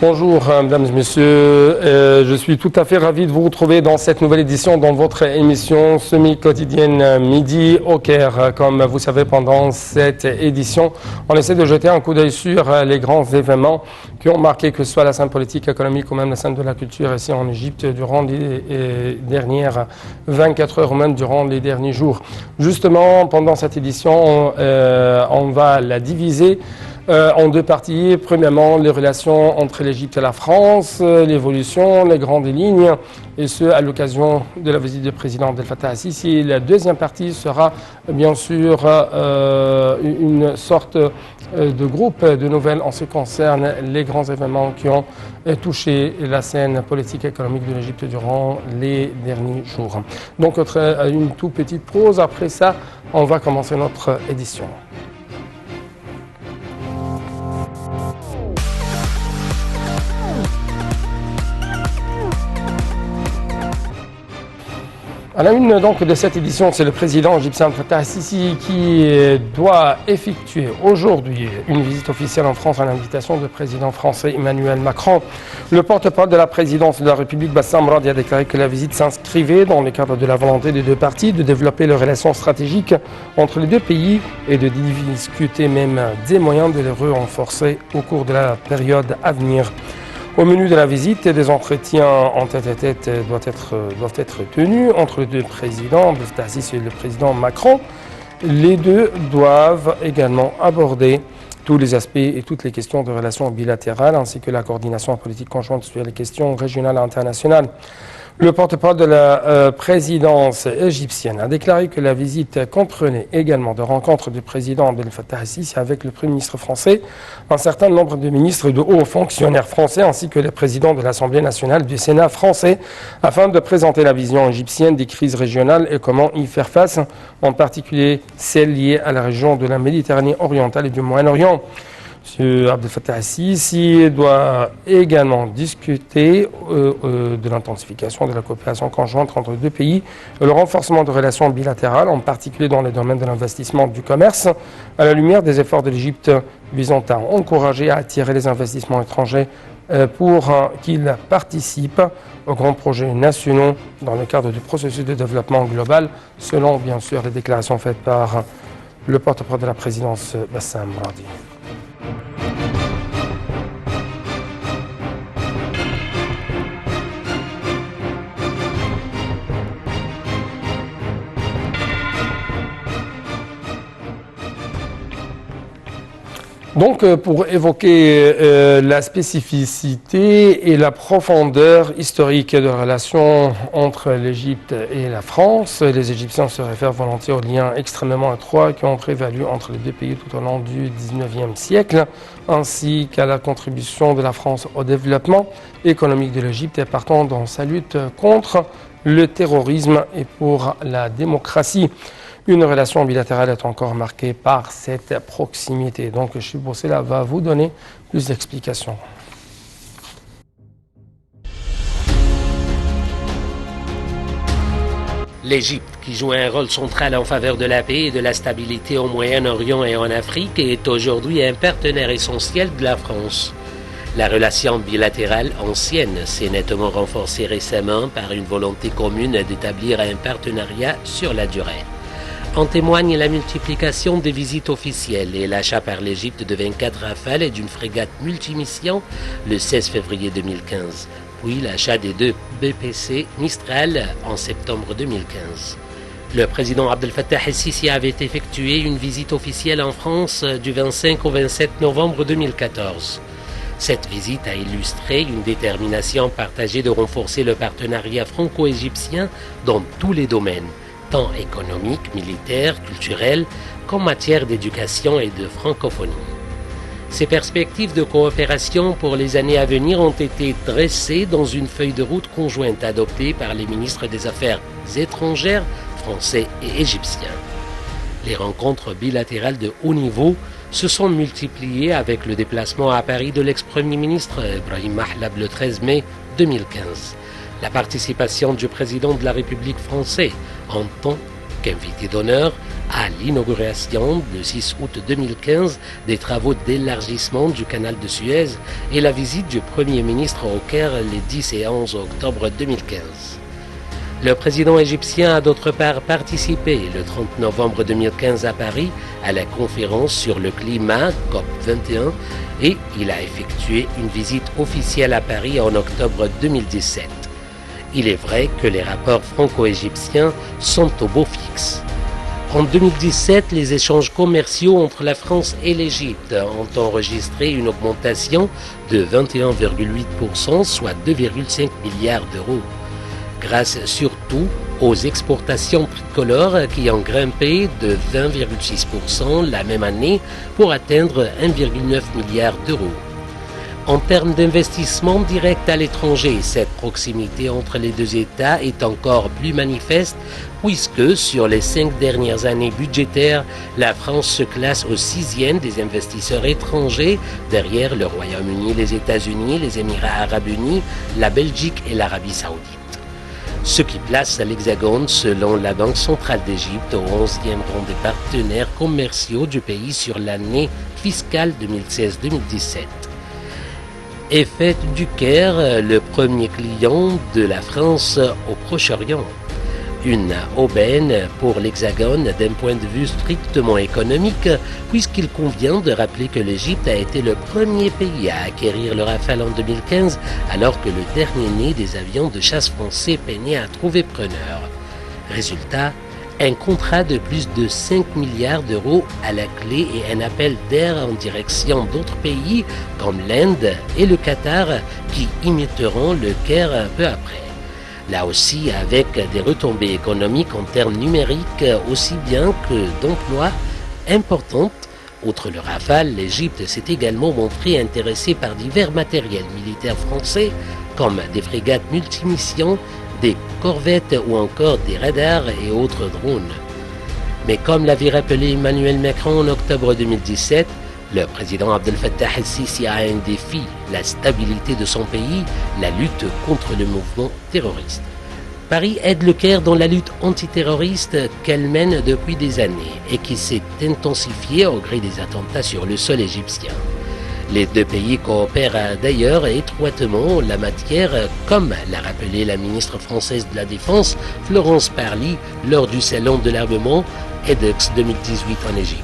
Bonjour mesdames et messieurs, je suis tout à fait ravi de vous retrouver dans cette nouvelle édition dans votre émission semi-quotidienne Midi au Caire. Comme vous savez, pendant cette édition, on essaie de jeter un coup d'œil sur les grands événements qui ont marqué que ce soit la scène politique, économique ou même la scène de la culture ici en Égypte durant les dernières 24 heures ou même durant les derniers jours. Justement, pendant cette édition, on va la diviser en deux parties. Premièrement, les relations entre l'Égypte et la France, l'évolution, les grandes lignes, et ce à l'occasion de la visite du président Abdel Fattah al-Sisi. La deuxième partie sera bien sûr une sorte de groupe de nouvelles en ce qui concerne les grands événements qui ont touché la scène politique et économique de l'Égypte durant les derniers jours. Donc une toute petite pause. Après ça, on va commencer notre édition. À la une donc de cette édition, c'est le président égyptien Abdel Fattah al-Sisi qui doit effectuer aujourd'hui une visite officielle en France à l'invitation du président français Emmanuel Macron. Le porte-parole de la présidence de la République, Bassam Radi, a déclaré que la visite s'inscrivait dans le cadre de la volonté des deux parties de développer les relations stratégiques entre les deux pays et de discuter même des moyens de les renforcer au cours de la période à venir. Au menu de la visite, des entretiens en tête-à-tête doivent être tenus entre les deux présidents, Abdel Fattah al-Sisi et le président Macron. Les deux doivent également aborder tous les aspects et toutes les questions de relations bilatérales ainsi que la coordination politique conjointe sur les questions régionales et internationales. Le porte-parole de la présidence égyptienne a déclaré que la visite comprenait également de rencontres du président Abdel Fattah al-Sisi avec le Premier ministre français, un certain nombre de ministres et de hauts fonctionnaires français ainsi que le président de l'Assemblée nationale du Sénat français afin de présenter la vision égyptienne des crises régionales et comment y faire face, en particulier celles liées à la région de la Méditerranée orientale et du Moyen-Orient. M. Abdel Fattah al-Sisi doit également discuter de l'intensification de la coopération conjointe entre les deux pays, le renforcement de relations bilatérales, en particulier dans les domaines de l'investissement et du commerce, à la lumière des efforts de l'Égypte visant à encourager et à attirer les investissements étrangers pour qu'ils participent aux grands projets nationaux dans le cadre du processus de développement global, selon bien sûr les déclarations faites par le porte-parole de la présidence, Bassam Radi. Donc, pour évoquer la spécificité et la profondeur historique de la relation entre l'Égypte et la France, les Égyptiens se réfèrent volontiers aux liens extrêmement étroits qui ont prévalu entre les deux pays tout au long du XIXe siècle, ainsi qu'à la contribution de la France au développement économique de l'Égypte et partant dans sa lutte contre le terrorisme et pour la démocratie. Une relation bilatérale est encore marquée par cette proximité. Donc, Chib Boussela va vous donner plus d'explications. L'Égypte, qui joue un rôle central en faveur de la paix et de la stabilité au Moyen-Orient et en Afrique, est aujourd'hui un partenaire essentiel de la France. La relation bilatérale ancienne s'est nettement renforcée récemment par une volonté commune d'établir un partenariat sur la durée. En témoigne la multiplication des visites officielles et l'achat par l'Égypte de 24 Rafales et d'une frégate multimission le 16 février 2015, puis l'achat des 2 BPC Mistral en septembre 2015. Le président Abdel Fattah al-Sisi avait effectué une visite officielle en France du 25 au 27 novembre 2014. Cette visite a illustré une détermination partagée de renforcer le partenariat franco-égyptien dans tous les domaines, tant économique, militaire, culturel, qu'en matière d'éducation et de francophonie. Ces perspectives de coopération pour les années à venir ont été dressées dans une feuille de route conjointe adoptée par les ministres des Affaires étrangères français et égyptiens. Les rencontres bilatérales de haut niveau se sont multipliées avec le déplacement à Paris de l'ex-premier ministre Brahim Mahlab le 13 mai 2015. La participation du président de la République française en tant qu'invité d'honneur à l'inauguration le 6 août 2015 des travaux d'élargissement du canal de Suez et la visite du Premier ministre au Caire les 10 et 11 octobre 2015. Le président égyptien a d'autre part participé le 30 novembre 2015 à Paris à la conférence sur le climat COP21 et il a effectué une visite officielle à Paris en octobre 2017. Il est vrai que les rapports franco-égyptiens sont au beau fixe. En 2017, les échanges commerciaux entre la France et l'Égypte ont enregistré une augmentation de 21,8%, soit 2,5 milliards d'euros. Grâce surtout aux exportations tricolores qui ont grimpé de 20,6% la même année pour atteindre 1,9 milliard d'euros. En termes d'investissement direct à l'étranger, cette proximité entre les deux États est encore plus manifeste puisque sur les 5 dernières années budgétaires, la France se classe au 6e des investisseurs étrangers derrière le Royaume-Uni, les États-Unis, les Émirats arabes unis, la Belgique et l'Arabie saoudite. Ce qui place l'Hexagone, selon la Banque centrale d'Égypte, au 11e rang des partenaires commerciaux du pays sur l'année fiscale 2016-2017. Est fait du Caire le premier client de la France au Proche-Orient. Une aubaine pour l'Hexagone d'un point de vue strictement économique, puisqu'il convient de rappeler que l'Égypte a été le premier pays à acquérir le Rafale en 2015, alors que le dernier-né des avions de chasse français peinait à trouver preneur. Résultat, un contrat de plus de 5 milliards d'euros à la clé et un appel d'air en direction d'autres pays comme l'Inde et le Qatar qui imiteront le Caire peu après. Là aussi avec des retombées économiques en termes numériques aussi bien que d'emplois importantes. Outre le Rafale, l'Égypte s'est également montrée intéressée par divers matériels militaires français comme des frégates multimissions, des corvettes ou encore des radars et autres drones. Mais comme l'avait rappelé Emmanuel Macron en octobre 2017, le président Abdel Fattah el-Sisi a un défi, la stabilité de son pays, la lutte contre le mouvement terroriste. Paris aide le Caire dans la lutte antiterroriste qu'elle mène depuis des années et qui s'est intensifiée au gré des attentats sur le sol égyptien. Les deux pays coopèrent d'ailleurs étroitement en la matière, comme l'a rappelé la ministre française de la Défense, Florence Parly, lors du Salon de l'armement EDEX 2018 en Égypte.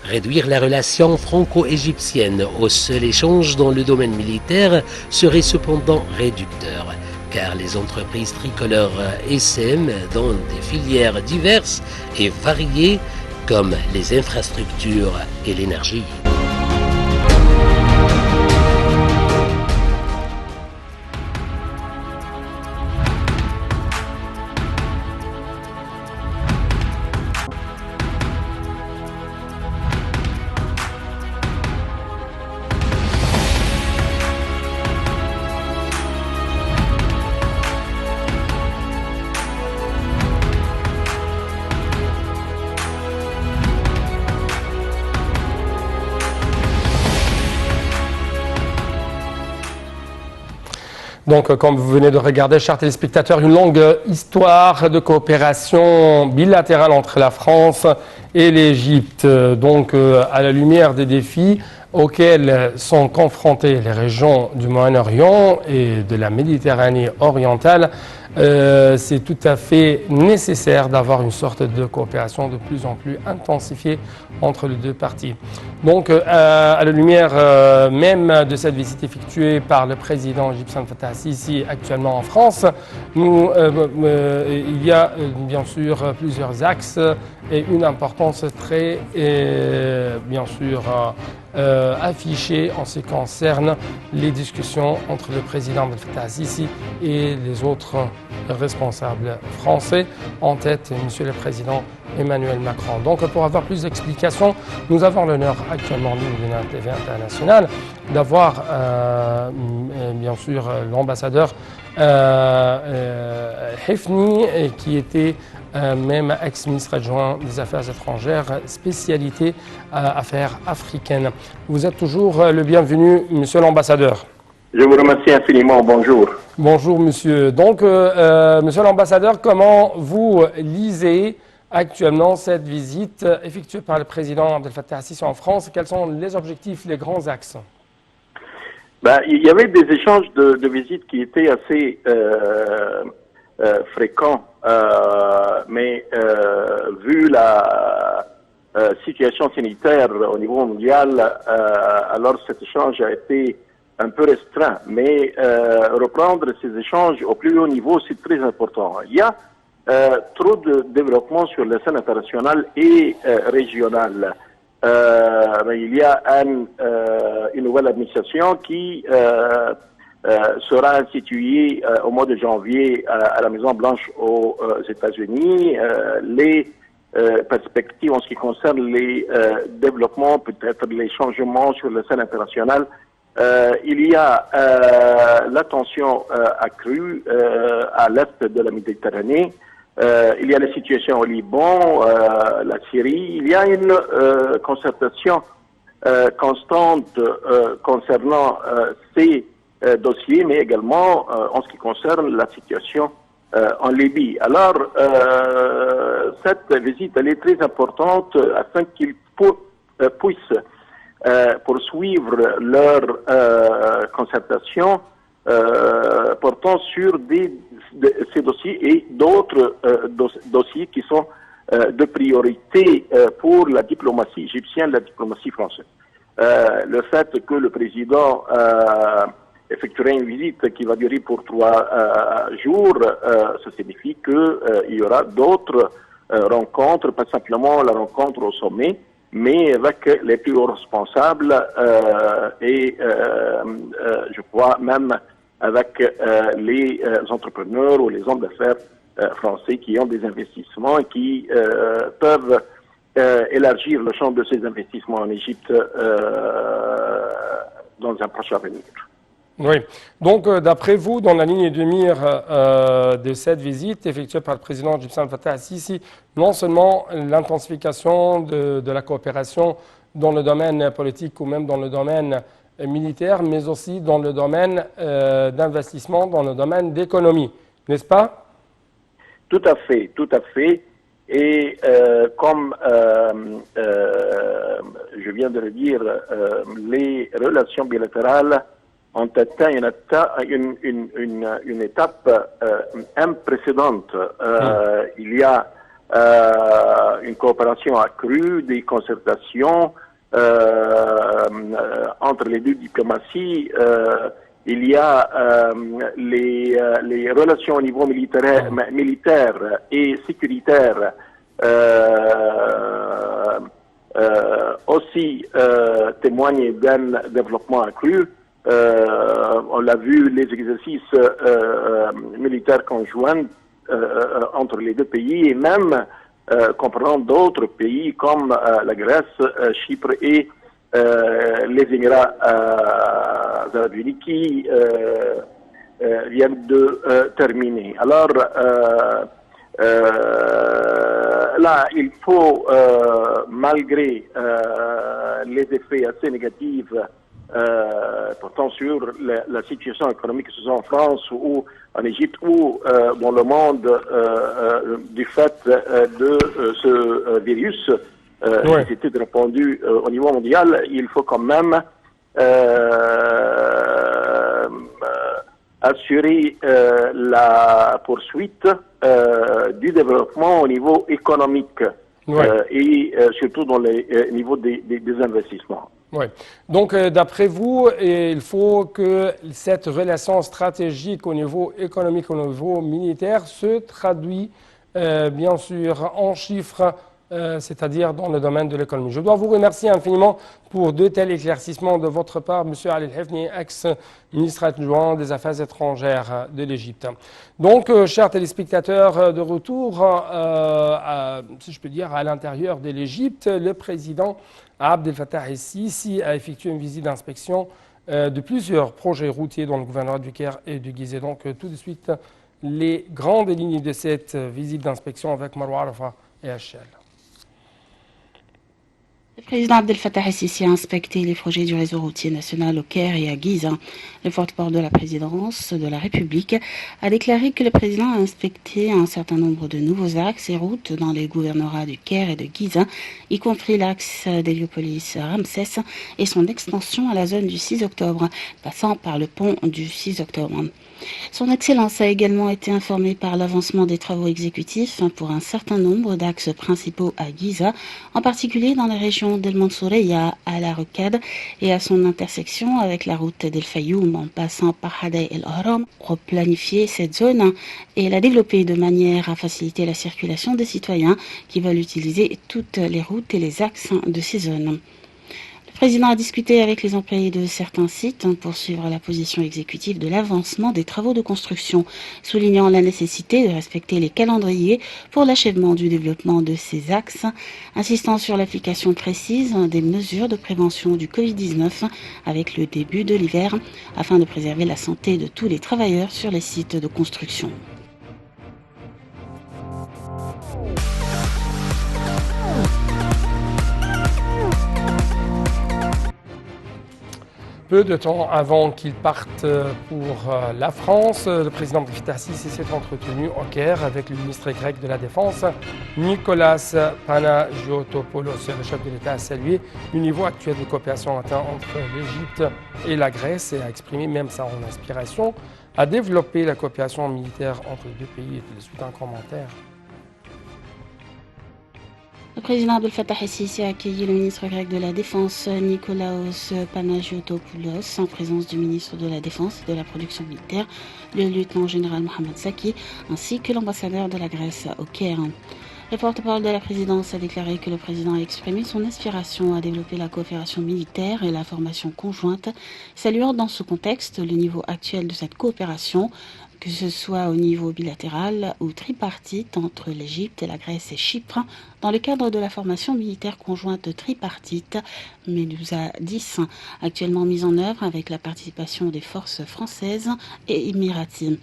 Réduire la relation franco-égyptienne au seul échange dans le domaine militaire serait cependant réducteur, car les entreprises tricolores SM dans des filières diverses et variées comme les infrastructures et l'énergie. Donc, comme vous venez de regarder, chers téléspectateurs, une longue histoire de coopération bilatérale entre la France et l'Égypte. Donc, à la lumière des défis auxquels sont confrontées les régions du Moyen-Orient et de la Méditerranée orientale, c'est tout à fait nécessaire d'avoir une sorte de coopération de plus en plus intensifiée entre les deux parties. Donc, à la lumière même de cette visite effectuée par le président égyptien Fattah el-Sisi actuellement en France, il y a bien sûr plusieurs axes et une importance très, bien sûr, affichée en ce qui concerne les discussions entre le président Fattah el-Sisi et les autres responsables français, en tête Monsieur le Président Emmanuel Macron. Donc pour avoir plus d'explications, nous avons l'honneur actuellement, nous, de la TV internationale, d'avoir bien sûr l'ambassadeur Hifni, qui était même ex-ministre adjoint des Affaires étrangères, spécialité affaires africaines. Vous êtes toujours le bienvenu, Monsieur l'ambassadeur. Je vous remercie infiniment. Bonjour. Bonjour, monsieur. Donc, monsieur l'ambassadeur, comment vous lisez actuellement cette visite effectuée par le président Abdel Fattah al-Sisi en France? Quels sont les objectifs, les grands axes? Il y avait des échanges de visites qui étaient assez fréquents, mais vu la situation sanitaire au niveau mondial, alors cet échange a été un peu restreint. Mais reprendre ces échanges au plus haut niveau, c'est très important. Il y a trop de développement sur la scène internationale et régionale. Il y a une nouvelle administration qui sera instituée au mois de janvier à la Maison-Blanche aux États-Unis. Les perspectives en ce qui concerne les développements, peut-être les changements sur la scène internationale. Il y a l'attention accrue à l'est de la Méditerranée. Il y a la situation au Liban, la Syrie. Il y a une concertation constante concernant ces dossiers, mais également en ce qui concerne la situation en Libye. Alors, cette visite, elle est très importante afin qu'ils puissent poursuivre leur concertation portant sur ces dossiers et d'autres dossiers qui sont de priorité pour la diplomatie égyptienne, la diplomatie française. Le fait que le président effectuerait une visite qui va durer pour 3 jours, ça signifie qu'il y aura d'autres rencontres, pas simplement la rencontre au sommet, mais avec les plus hauts responsables et je crois même avec les entrepreneurs ou les hommes d'affaires français qui ont des investissements et qui peuvent élargir le champ de ces investissements en Égypte dans un prochain avenir. Oui. Donc, d'après vous, dans la ligne de mire de cette visite effectuée par le président Abdel Fattah al-Sisi, non seulement l'intensification de la coopération dans le domaine politique ou même dans le domaine militaire, mais aussi dans le domaine d'investissement, dans le domaine d'économie, n'est-ce pas? Tout à fait, tout à fait. Et comme je viens de le dire, les relations bilatérales ont atteint une étape imprécédente. Il y a une coopération accrue, des concertations entre les deux diplomaties. Il y a les relations au niveau militaire et sécuritaire aussi témoignent d'un développement accru. On l'a vu, les exercices militaires conjoints entre les deux pays et même comprenant d'autres pays comme la Grèce, Chypre et les Émirats arabes unis qui viennent de terminer. Alors là, il faut, malgré les effets assez négatifs portant sur la situation économique, que ce soit en France ou en Égypte ou dans le monde du fait de ce virus qui s'était répandu au niveau mondial, il faut quand même assurer la poursuite du développement au niveau économique et surtout dans les niveaux des investissements. Oui. Donc, d'après vous, il faut que cette relation stratégique au niveau économique, au niveau militaire, se traduit bien sûr en chiffres, c'est-à-dire dans le domaine de l'économie. Je dois vous remercier infiniment pour de tels éclaircissements de votre part, M. Ali El-Hefni, ex-ministre adjoint des Affaires étrangères de l'Égypte. Donc, chers téléspectateurs, de retour, si je peux dire, à l'intérieur de l'Égypte, le président Abdel Fattah el-Sisi a effectué une visite d'inspection de plusieurs projets routiers dans le gouvernorat du Caire et du Gizeh. Donc, tout de suite, les grandes lignes de cette visite d'inspection avec Marwa Arafat et Hachel. Le président Abdel Fattah el-Sisi a inspecté les projets du réseau routier national au Caire et à Giza. Le porte-parole de la présidence de la République a déclaré que le président a inspecté un certain nombre de nouveaux axes et routes dans les gouvernorats du Caire et de Giza, y compris l'axe d'Héliopolis-Ramsès et son extension à la zone du 6 octobre, passant par le pont du 6 octobre. Son Excellence a également été informé par l'avancement des travaux exécutifs pour un certain nombre d'axes principaux à Giza, en particulier dans la région d'El Mansoureya à la Rocade et à son intersection avec la route d'El Fayoum en passant par Hadai El Haram, pour planifier cette zone et la développer de manière à faciliter la circulation des citoyens qui veulent utiliser toutes les routes et les axes de ces zones. Le président a discuté avec les employés de certains sites pour suivre la position exécutive de l'avancement des travaux de construction, soulignant la nécessité de respecter les calendriers pour l'achèvement du développement de ces axes, insistant sur l'application précise des mesures de prévention du Covid-19 avec le début de l'hiver afin de préserver la santé de tous les travailleurs sur les sites de construction. Peu de temps avant qu'il parte pour la France, le président Abdel Fattah el-Sisi s'est entretenu au Caire avec le ministre grec de la Défense, Nicolas Panagiotopoulos. Le chef de l'État a salué le niveau actuel de coopération atteint entre l'Égypte et la Grèce et a exprimé même sa inspiration à développer la coopération militaire entre les deux pays. Et puis, suite un commentaire. Le président Abdel Fattah el-Sisi a accueilli le ministre grec de la Défense, Nikolaos Panagiotopoulos, en présence du ministre de la Défense et de la Production militaire, le lieutenant-général Mohamed Zaki, ainsi que l'ambassadeur de la Grèce au Caire. Le porte-parole de la présidence a déclaré que le président a exprimé son aspiration à développer la coopération militaire et la formation conjointe, saluant dans ce contexte le niveau actuel de cette coopération, que ce soit au niveau bilatéral ou tripartite entre l'Égypte et la Grèce et Chypre, dans le cadre de la formation militaire conjointe tripartite Medusa 10, actuellement mise en œuvre avec la participation des forces françaises et émiraties.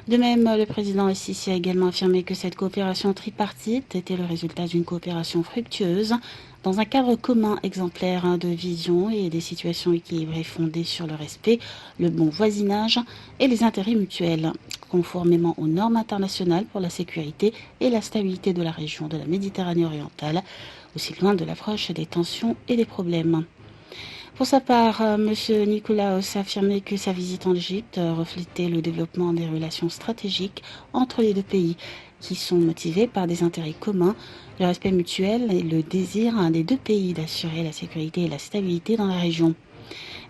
De même, le président el-Sisi a également affirmé que cette coopération tripartite était le résultat d'une coopération fructueuse dans un cadre commun exemplaire de vision et des situations équilibrées fondées sur le respect, le bon voisinage et les intérêts mutuels, conformément aux normes internationales pour la sécurité et la stabilité de la région de la Méditerranée orientale, aussi loin de l'approche des tensions et des problèmes. Pour sa part, M. Nikolaos a affirmé que sa visite en Égypte reflétait le développement des relations stratégiques entre les deux pays, qui sont motivées par des intérêts communs, le respect mutuel et le désir des deux pays d'assurer la sécurité et la stabilité dans la région.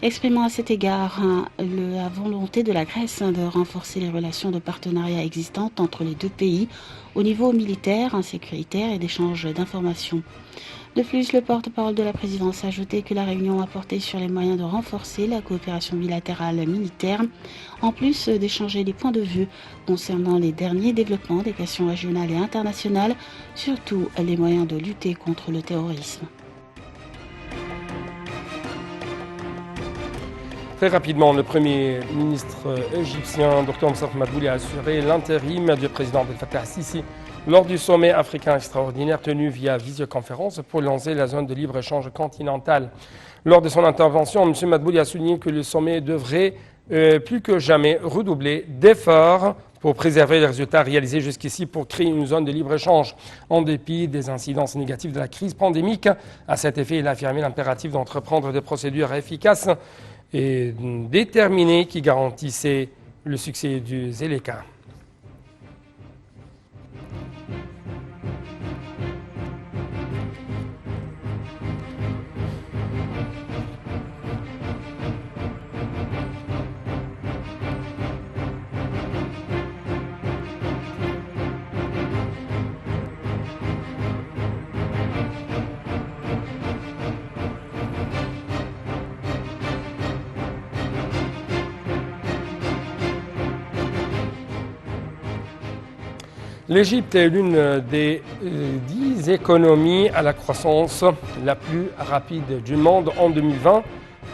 Exprimant à cet égard la volonté de la Grèce de renforcer les relations de partenariat existantes entre les deux pays au niveau militaire, sécuritaire et d'échange d'informations. De plus, le porte-parole de la présidence a ajouté que la réunion a porté sur les moyens de renforcer la coopération bilatérale militaire, en plus d'échanger des points de vue concernant les derniers développements des questions régionales et internationales, surtout les moyens de lutter contre le terrorisme. Très rapidement, le Premier ministre égyptien, Dr Moussa Mabouli, a assuré l'intérim du président Abdel Fattah el-Sisi lors du sommet africain extraordinaire tenu via visioconférence pour lancer la zone de libre-échange continentale. Lors de son intervention, M. Mabouli a souligné que le sommet devrait plus que jamais redoubler d'efforts pour préserver les résultats réalisés jusqu'ici pour créer une zone de libre-échange en dépit des incidences négatives de la crise pandémique. À cet effet, il a affirmé l'impératif d'entreprendre des procédures efficaces et déterminées qui garantissaient le succès du ZLECA. L'Égypte est l'une des 10 économies à la croissance la plus rapide du monde en 2020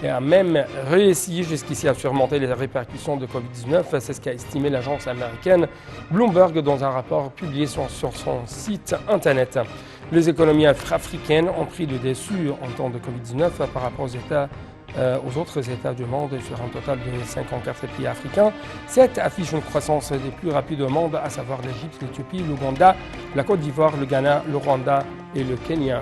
et a même réussi jusqu'ici à surmonter les répercussions de Covid-19. C'est ce qu'a estimé l'agence américaine Bloomberg dans un rapport publié sur son site internet. Les économies africaines ont pris le dessus en temps de Covid-19 par rapport aux autres États du monde sur un total de 54 pays africains. Cette affiche une croissance des plus rapides au monde, à savoir l'Égypte, l'Éthiopie, l'Ouganda, la Côte d'Ivoire, le Ghana, le Rwanda et le Kenya.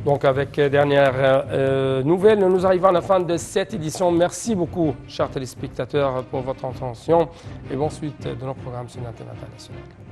Donc avec dernière nouvelle, nous arrivons à la fin de cette édition. Merci beaucoup, chers téléspectateurs, pour votre attention et bonne suite de nos programmes sur l'Antenne internationale.